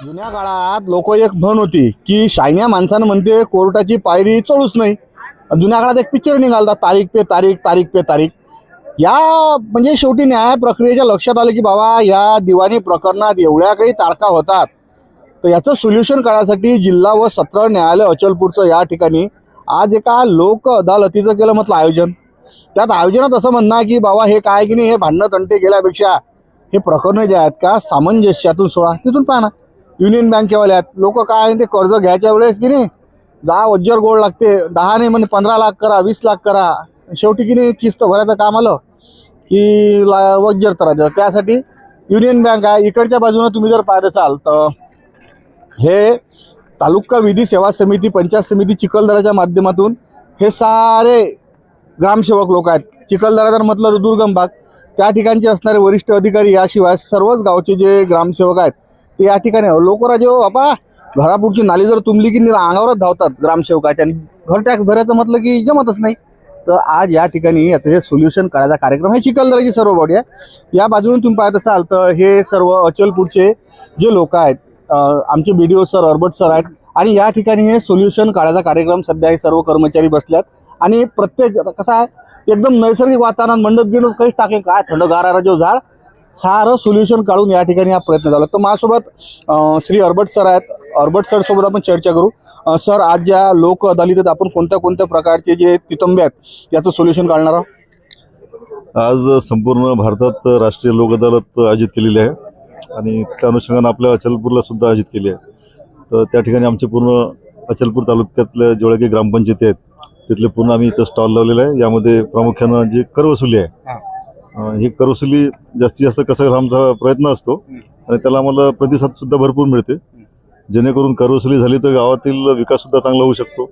जुन्या काळात लोक एक म्हण होती की शायन्या माणसानं म्हणते कोर्टाची पायरी चढूच नाही. जुन्या काळात एक पिक्चर निघाला, तारीख पे तारीख, तारीख पे तारीख. या म्हणजे शेवटी न्याय प्रक्रियेच्या लक्षात आलं की बाबा या दिवाणी प्रकरणात एवढ्या काही तारखा होतात, तर याचं सोल्युशन काढण्यासाठी जिल्हा व सत्र न्यायालय अचलपूरचं या ठिकाणी आज एका लोक अदालतीचं केलं म्हटलं आयोजन. त्यात आयोजनात असं म्हणणं आहे की बाबा हे काय की नाही, हे भांडणं तंटे गेल्यापेक्षा हे प्रकरणं जे आहेत का सामंजस्यातून सोडा. तिथून पहा ना, युनियन बँकेवाले आहेत लोक, काय ते कर्ज घ्यायच्या वेळेस की नाही 10 वज्जर गोड लागते, 10 नाही म्हणजे 15 लाख करा, 20 लाख करा, शेवटी की नाही किस्त भरायचं काम आलं की वज्जर तर त्यासाठी युनियन बँक आहे. इकडच्या बाजूनं तुम्ही जर पाहत असाल तर हे तालुका विधी सेवा समिती, पंचायत समिती चिखलदऱ्याच्या माध्यमातून हे सारे ग्रामसेवक लोक आहेत. चिखलदरा जर म्हटलं तर दुर्गम भाग, त्या ठिकाणचे असणारे वरिष्ठ अधिकारी याशिवाय सर्वच गावचे जे ग्रामसेवक आहेत ते या ठिकाणी. लोकराजे हो बाबा, घरापुढची नाली जर तुंबली की अंगावरच धावतात ग्रामसेवकाच्या, आणि घर टॅक्स भरायचं म्हटलं की जमतच नाही. तर आज या ठिकाणी याचं हे सोल्युशन काढायचा कार्यक्रम आहे. चिखलदऱ्याची सर्व बॉडी आहे. या बाजूने तुम्ही पाहत असाल तर हे सर्व अचलपूरचे जे लोक आहेत, आमचे BDO सर, अर्बट सर आहेत, आणि या ठिकाणी हे सोल्युशन काढायचा कार्यक्रम सध्या हे सर्व कर्मचारी बसल्यात. आणि प्रत्येक कसं आहे, एकदम नैसर्गिक वातावरण, मंडप गिंडप काहीच टाकले, काय थंडगार जो झाड, सारं सोल्युशन काढून या ठिकाणी हा प्रयत्न झाला. तर माझ्यासोबत श्री अर्बट सर आहेत. अर्बट सर सोबत आपण चर्चा करू. सर, आज ज्या लोक अदालतीत आपण कोणत्या कोणत्या प्रकारचे जे तितंबे आहेत याचं सोल्युशन काढणार आहोत? आज संपूर्ण भारतात राष्ट्रीय लोक अदालत आयोजित केलेली आहे आणि त्या अनुषंगाने आपल्या अचलपूरला सुद्धा आयोजित केली आहे. तर त्या ठिकाणी आमचे पूर्ण अचलपूर तालुक्यातल्या जेवढ्या काही ग्रामपंचायती आहेत तिथले पूर्ण आम्ही इथं स्टॉल लावलेला आहे. यामध्ये प्रामुख्यानं जी करवसुली आहे, ही करवसुली जास्तीत जास्त कसं आमचा प्रयत्न असतो आणि त्याला आम्हाला प्रतिसाद सुद्धा भरपूर मिळते. जेणेकरून करवसुली झाली तर गावातील विकास सुद्धा चांगला होऊ शकतो.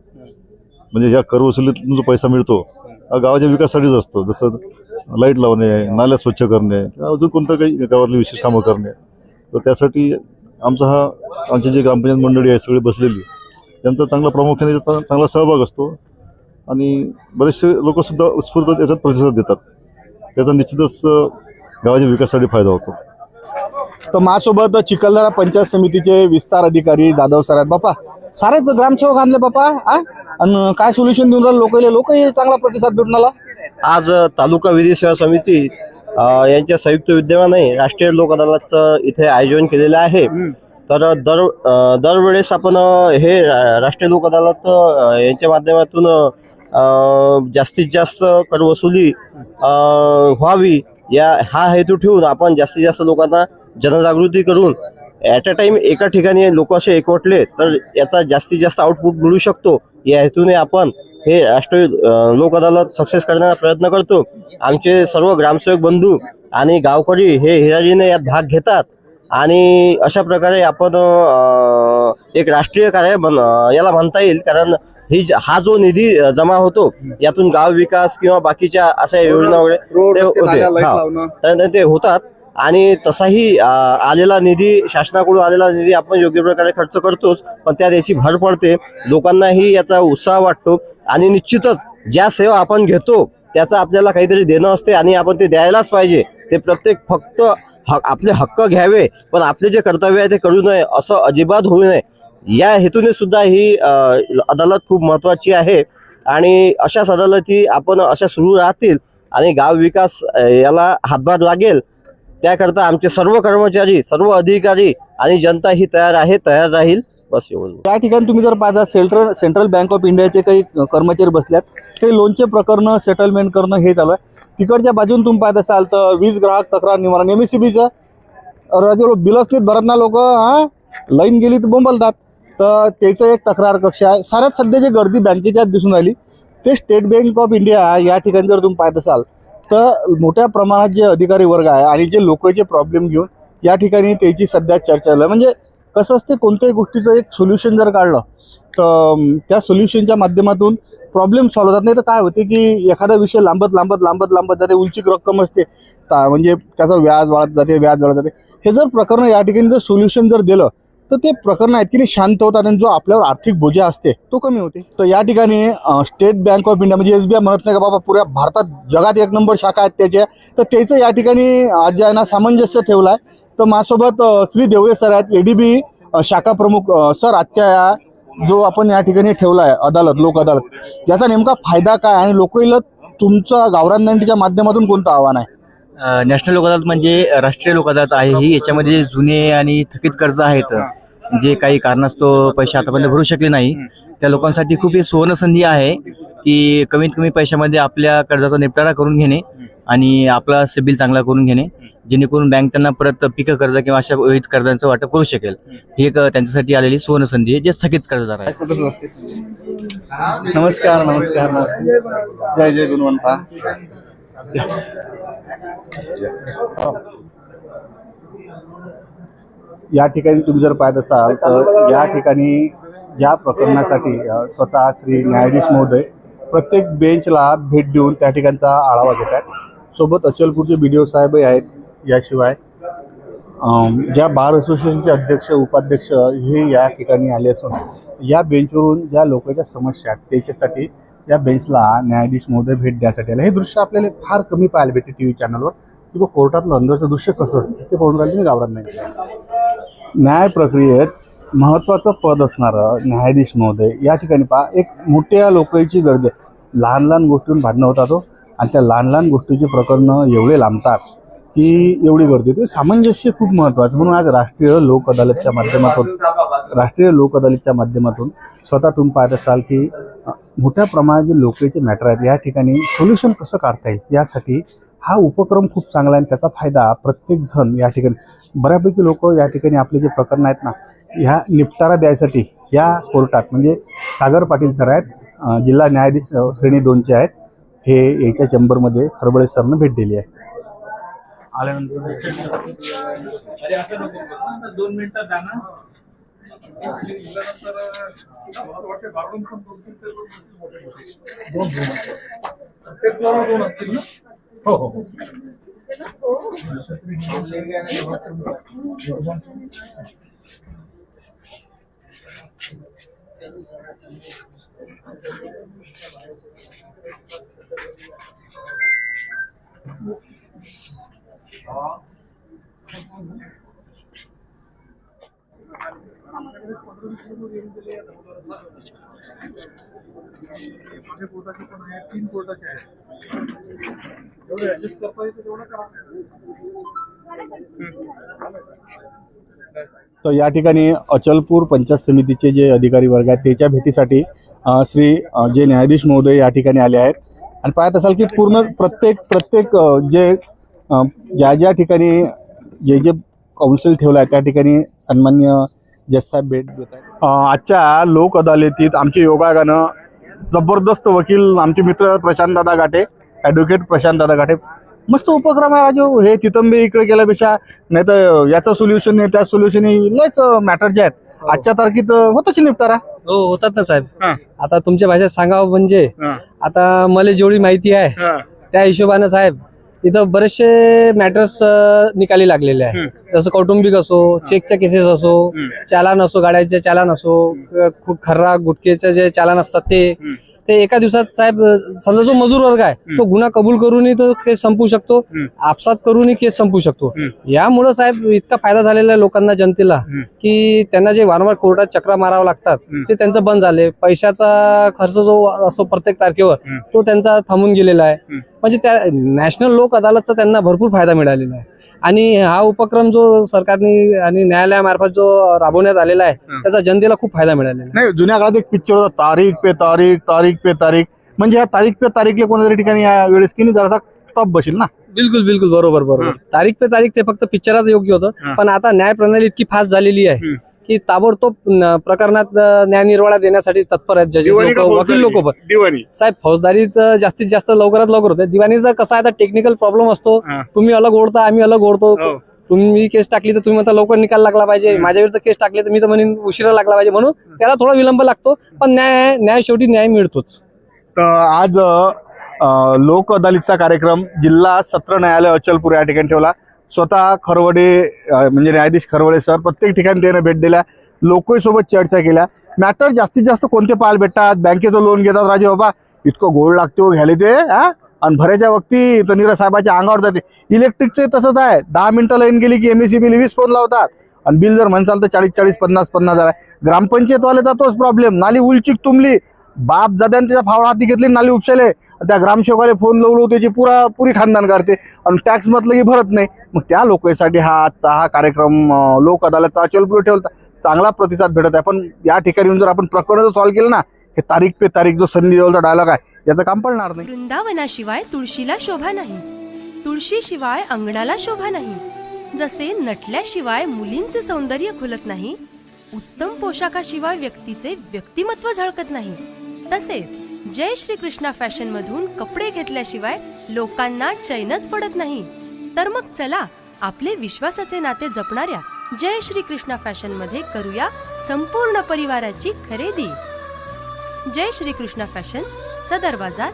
म्हणजे ह्या करवसुलीतून जो पैसा मिळतो हा गावाच्या विकासासाठीच असतो. जसं लाईट लावणे, नाल्या स्वच्छ करणे, अजून कोणतं काही गावातली विशेष कामं करणे. तर त्यासाठी आमचे जे ग्रामपंचायत मंडळी आहे सगळे बसलेली, यांचा चांगला प्रामुख्याने चांगला सहभाग असतो आणि बरेचसे लोकसुद्धा उत्स्फूर्त याच्यात प्रतिसाद देतात. त्याचा निश्चितच गावाच्या विकासासाठी फायदा होतो. तर माझ्यासोबत चिखलदरा पंचायत समितीचे विस्तार अधिकारी जाधव सर आहेत. बापा, सारेच ग्रामसेवक आणले बापा, आणि काय सोल्युशन देऊन राहिले लोकही चांगला प्रतिसाद भेटून आला. आज तालुका विधी सेवा समिती यांच्या संयुक्त विद्यमाने राष्ट्रीय लोक अदालतचं इथे आयोजन केलेलं आहे. तर दरवेळेस आपण हे राष्ट्रीय लोक अदालत यांच्या माध्यमातून जास्तीत जास्त करवसुली व्हावी हा हेतू ठेवून आपण जास्तीत जास्त लोकांना जनजागृती करून ॲट अ टाइम एका ठिकाणी लोक असे एकवटले तर याचा जास्तीत जास्त आउटपुट मिळू शकतो. या हेतूने आपण हे राष्ट्रीय लोक अदालत सक्सेस करण्याचा प्रयत्न करतो. आमचे सर्व ग्रामसेवक बंधू आणि गावकरी हे हिराजीने यात भाग घेतात आणि अशा प्रकारे आपण एक राष्ट्रीय कार्य याला म्हणता येईल. कारण हा जो निधी जमा होतो यातून गाव विकास किंवा बाकीच्या अशा योजना वगैरे ते होतात आणि तसाही आलेला निधी, शासनाकडून आलेला निधी आपण योग्य प्रकारे खर्च करतोच, पण त्यात याची भर पडते. लोकांनाही याचा उत्साह वाटतो आणि निश्चितच ज्या सेवा आपण घेतो त्याचा आपल्याला काहीतरी देणं असते आणि आपण ते द्यायलाच पाहिजे. ते प्रत्येक फक्त आपले हक्क घ्यावे पण आपले जे कर्तव्य आहे ते करू नये, असं अजिबात होऊ नये. या हेतूने सुद्धा ही अदालत खूप महत्त्वाची आहे आणि अशाच अदालती आपण अशा सुरू राहतील आणि गाव विकास याला हातभार लागेल. त्याकरता आमचे सर्व कर्मचारी, सर्व अधिकारी आणि जनता ही तयार राहील. बस एवढं. या ठिकाणी तुम्ही जर पाहता सेंट्रल बँक ऑफ इंडियाचे काही कर्मचारी बसल्यात, ते लोनचे प्रकरण सेटलमेंट करणं हे चालू आहे. तिकडच्या बाजून तुम्ही पाहत असाल तर वीज ग्राहक तक्रार निवारण MSEBीचं बिलच नाहीत भरत ना लोक, लाईन गेली तर बोंबलतात. तर त्याचं एक तक्रार कक्ष आहे. साऱ्यात सध्या जी गर्दी बँकेच्या दिसून राहिली ते स्टेट बँक ऑफ इंडिया या ठिकाणी जर तुम्ही पाहत असाल तर मोठ्या प्रमाणात जे अधिकारी वर्ग आहे आणि जे लोकांचे प्रॉब्लेम घेऊन या ठिकाणी त्याची सध्या चर्चा आहे. म्हणजे कसं असते, कोणत्याही गोष्टीचं एक सोल्युशन जर काढलं तर त्या सोल्युशनच्या माध्यमातून प्रॉब्लेम सॉल्व्ह होतात. नाही तर काय होते की एखादा विषय लांबत जाते, उंचीक रक्कम असते, म्हणजे त्याचं व्याज वाढत जाते. हे जर प्रकरण या ठिकाणी जर सोल्युशन जर दिलं तर ते प्रकरण आहेत की नाही शांत होतात आणि जो आपल्यावर आर्थिक बोजा असते तो कमी होते. तर या ठिकाणी स्टेट बँक ऑफ इंडिया म्हणजे SBI म्हणत नाही का बाबा, पुऱ्या भारतात जगात 1 नंबर शाखा आहेत त्याच्या, तर त्याचं या ठिकाणी आज जे आहे ना सामंजस्य ठेवलं आहे. तर माझ्यासोबत श्री देवरे सर आहेत, ADB शाखा प्रमुख सर, आजच्या जो आपण या ठिकाणी ठेवला आहे अदालत, लोक अदालत, याचा नेमका फायदा काय आणि लोकहित तुमचं गावरान दंडीच्या माध्यमातून कोणतं आव्हान आहे? नॅशनल लोक अदालत म्हणजे राष्ट्रीय लोक अदालत आहे ही. याच्यामध्ये जुने आणि थकीत कर्ज आहेत, जे काही कारणास्तव पैसे आतापर्यंत भरू शकले नाही, त्या लोकांसाठी खूप ही सुवर्ण संधी आहे की कमीत कमी पैशामध्ये आपल्या कर्जाचा निपटारा करून घेणे आणि आपला सिबिल चांगला करून घेणे, जेणेकरून बँक त्यांना परत पीक कर्ज किंवा अशा विविध कर्जांचं वाटप करू शकेल. ही एक त्यांच्यासाठी आलेली सुवर्ण संधी आहे, जे थकीत कर्जदार आहे. नमस्कार नमस्कार नमस्कार. जय जय गुणवंता. या ठिकाणी तुम्ही जर पाहत असाल तर या ठिकाणी या प्रकरणासाठी स्वतः श्री न्यायाधीश महोदय प्रत्येक बेंचला भेट देऊन त्या ठिकाणचा आढावा घेत आहेत. सोबत अचलपूरचे BDO साहेबही आहेत. याशिवाय ज्या बार असोसिएशनचे अध्यक्ष उपाध्यक्ष हे या ठिकाणी आले असून या बेंचवरून ज्या लोकांच्या समस्या आहेत त्याच्यासाठी या बेंचला न्यायाधीश महोदय भेट द्यायसाठी आले. हे दृश्य आपल्याला फार कमी पाहायला भेटते TV चॅनलवर, किंवा कोर्टातलं अंदरचं दृश्य कसं असतं ते पाहून राहिले मी गावरान नाही. न्याय प्रक्रियेत महत्त्वाचं पद असणारं न्यायाधीश महोदय या ठिकाणी पहा, एक मोठ्या लोकांची गर्दी, लहान लहान गोष्टींवर भांडणं होतात हो, आणि त्या लहान लहान गोष्टीची प्रकरणं एवढे लांबतात की एवढी गर्दी होते. सामंजस्य खूप महत्त्वाचं. म्हणून आज राष्ट्रीय लोक अदालतच्या माध्यमातून स्वतः तुम्ही पाहत असाल की मोठ्या प्रमाणात जे लोकांचे मॅटर आहेत या ठिकाणी सोल्युशन कसं काढता येईल यासाठी हा उपक्रम खूप चांगला आहे. आणि त्याचा फायदा प्रत्येकजण या ठिकाणी, बऱ्यापैकी लोक या ठिकाणी आपले जे प्रकरण आहेत ना ह्या निपटारा द्यायसाठी या कोर्टात, म्हणजे सागर पाटील सर आहेत, जिल्हा न्यायाधीश श्रेणी 2चे आहेत, हे याच्या चेंबरमध्ये खरबळे सरनं भेट दिली आहे. तर या ठिकाणी अचलपूर पंचायत समितीचे जे अधिकारी वर्ग आहेत त्याच्या भेटीसाठी श्री जे न्यायाधीश महोदय या ठिकाणी आले आहेत. आणि पाहत असाल की पूर्ण प्रत्येक जे ज्या ठिकाणी जे काउन्सिल ठेवलं आहे त्या ठिकाणी सन्माननीय जज साहेब भेट देत आहेत. आजच्या लोक अदालतीत आमच्या योगायोगानं जबरदस्त वकील आमचे मित्र प्रशांत दादा घाटे, ॲडव्होकेट प्रशांत दादा घाटे, मस्त उपक्रम आहे राजू. हे तितंबे इकडे गेल्यापेक्षा नाही तर याचं सोल्युशन नाही त्या सोल्युशन लयच मॅटर जे आहेत आजच्या तारखेत होतच निपटारा. हो होतात ना साहेब. आता तुमच्या भाषेत सांगावं म्हणजे आता मला जेवढी माहिती आहे त्या हिशोबानं साहेब इथं बरेचसे मॅटर्स निकाली लागलेले आहे. जसं कौटुंबिक असो, चेकच्या केसेस असो, चालान असो, गाड्याचे चालान असो, खूप खर्रा गुटखेचे जे चालान असतात ते एका दिवसात साहेब, समजा जो मजूर वर्ग आहे तो गुन्हा कबूल करूनही तो केस संपू शकतो, आपसात करूनही केस संपू शकतो. यामुळं साहेब इतका फायदा झालेला आहे लोकांना, जनतेला, की त्यांना जे वारंवार कोर्टात चक्रा मारावं लागतात ते त्यांचं बंद झाले. पैशाचा खर्च जो असतो प्रत्येक तारखेवर तो त्यांचा थांबून गेलेला आहे. म्हणजे त्या नॅशनल लोक अदालतचा त्यांना भरपूर फायदा मिळालेला आहे. आणि हा उपक्रम जो सरकारने आणि न्यायालयामार्फत जो राबवण्यात आलेला आहे त्याचा जनतेला खूप फायदा मिळालेला आहे. नाही, जुन्या काळात एक पिक्चर होता, तारीख पे तारीख, म्हणजे या तारीख पे तारीखला कोणत्या ठिकाणी या वेळेस की नाही जरासा स्टॉप बसेल ना. बिलकुल बरोबर. तारीख पे तारीख ते फक्त पिक्चरात योग्य होतं, पण आता न्याय प्रणाली इतकी फास्ट झालेली आहे की ताबडतोब प्रकरणात न्याय निर्वाळा देण्यासाठी तत्पर आहेत जजेस लोक, वकील लोक. साहेब फौजदारीत जास्तीत जास्त लवकरात लवकर होते. दिवाणीचा कसा आहे, टेक्निकल प्रॉब्लेम असतो, तुम्ही अलग ओढता आम्ही अलग ओढतो. तुम्ही केस टाकली तर तुम्ही म्हणता लवकर निकाल लागला पाहिजे, माझ्या विरुद्ध केस टाकले तर मी तर म्हणेन उशिरा लागला पाहिजे, म्हणून त्याला थोडा विलंब लागतो, पण न्याय शेवटी न्याय मिळतोच. आज लोक अदालतचा कार्यक्रम जिल्हा सत्र न्यायालय अचलपूर या ठिकाणी ठेवला. स्वतः खरवडे म्हणजे न्यायाधीश खरवडे सर प्रत्येक ठिकाणी त्याने भेट दिल्या, लोकांसोबत चर्चा केल्या. मॅटर जास्तीत जास्त कोणते पाहायला भेटतात, बँकेचं लोन घेतात राजे बाबा, इतकं गोड लागतो घ्यायला ते, आणि भरायच्या वक्ती तर नीरज साहेबाच्या अंगावर जाते. इलेक्ट्रिकचे तसंच आहे, 10 मिनिटं लाईन गेली की MSEB 20 फोन लावतात, आणि बिल जर म्हणसाल तर 40-40, 50-50 हजार आहे. ग्रामपंचायतवाल्याचा तोच प्रॉब्लेम, नाली उलचिक तुंबली, बाप जाद्याने त्याच्या फावडा हाती घेतली, नाली उपसले, त्या ग्रामसेवकाला फोन लावलो त्याची पुरी खानदान काढते आणि टॅक्स म्हटलं की भरत नाही. मग त्या लोकांसाठी हा कार्यक्रम लोक अदालतचा अचलपूर ठेवला, चांगला प्रतिसाद भेटत आहे. पण या ठिकाणी येऊन जर आपण प्रकरण सॉल्व्ह केलं ना, हे तारीख पे तारीख जो संधी देवलचा डायलॉग आहे याचं काम पडणार नाही. वृंदावनाशिवाय तुळशीला शोभा नाही, तुळशीशिवाय अंगणाला शोभा नाही. जसे नटल्याशिवाय मुलींचे सौंदर्य खुलत नाही, उत्तम पोशाखाशिवाय व्यक्तीचे व्यक्तिमत्व झळकत नाही, तसेच जय श्री कृष्णा फॅशन मधून कपडे घेतल्याशिवाय लोकांना चैनच पडत नाही. तर मग चला आपले विश्वासाचे नाते जपणाऱ्या जय श्री कृष्णा फॅशन मध्ये करूया संपूर्ण परिवाराची खरेदी. जय श्री कृष्णा फॅशन, सदर बाजार,